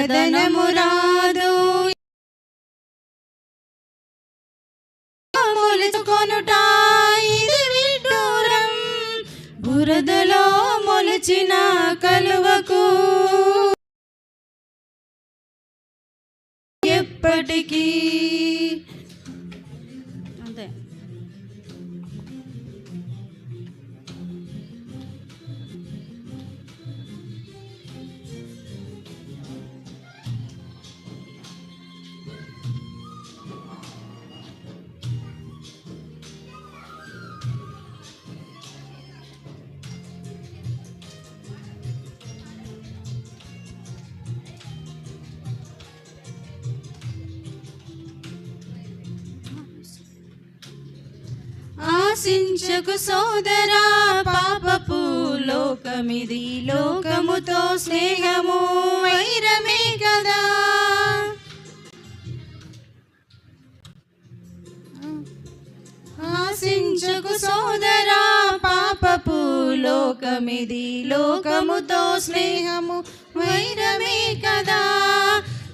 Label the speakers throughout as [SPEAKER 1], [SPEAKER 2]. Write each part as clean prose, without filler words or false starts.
[SPEAKER 1] ఉప్పదనము రాదు మొలుచుకొనుట ఇది విడ్డూరం బురదలో మొలిచిన కలువకు ఎప్పటికీ అంతే. ఆశించకు సోదరా పాపపు లోకమిది లోకముతో స్నేహము వైరమే కదా. ఆశించకు సోదరా పాపపు లోకమిది లోకముతో స్నేహము వైరమే కదా.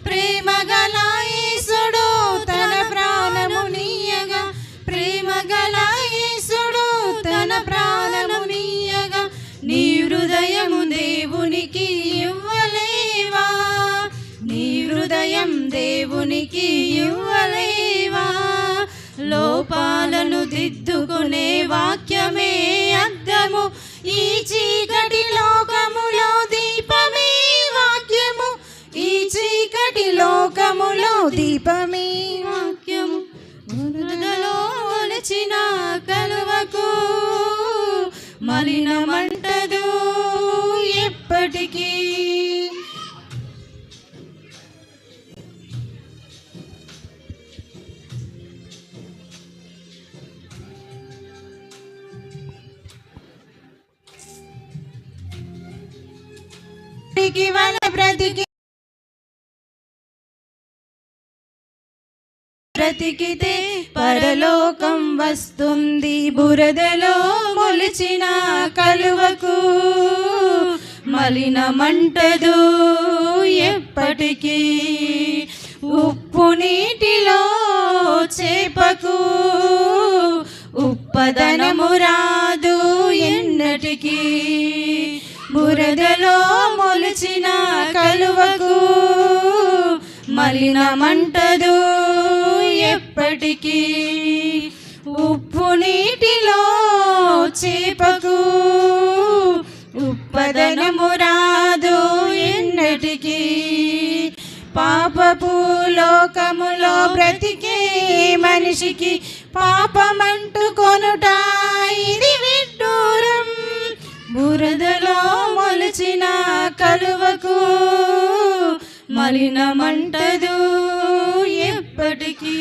[SPEAKER 1] ప్రేమ గల యేసుడు తన ప్రాణము నీయగా ప్రేమ గల యేసుడు తన ప్రాణము నీయగా నీ హృదయము దేవునికి ఇవ్వలేవా నీ హృదయం దేవునికి ఇవ్వలేవా. లోపాలను దిద్దుకునే వాక్యమే అద్దము ఈ చీకటి లోకములో దీపమే వాక్యము ఈ చీకటి లోకములో దీపమే వాక్యము. బురదలో మొలిచిన కలువకు మలినమంటదు ఎప్పటికీ. బ్రతికితే పరలోకం వస్తుంది బురదలో మొలిచిన కలువకు మలినమంటదు ఎప్పటికీ. ఉప్పు నీటిలో చేపకు ఉప్పదనము రాదు ఎన్నటికీ. బురదలో మొలిచిన కలువకు మలినమంటదు ఎప్పటికీ. ఉప్పు నీటిలో చేపకు ఉప్పదనము రాదు ఎన్నటికీ. పాపపు లోకములో బ్రతికే మనిషికి పాపమంటుకొనుట ఇది విడ్డూరం బురదలో మొలిచిన కలువకు మలినమంటదు ఎప్పటికీ.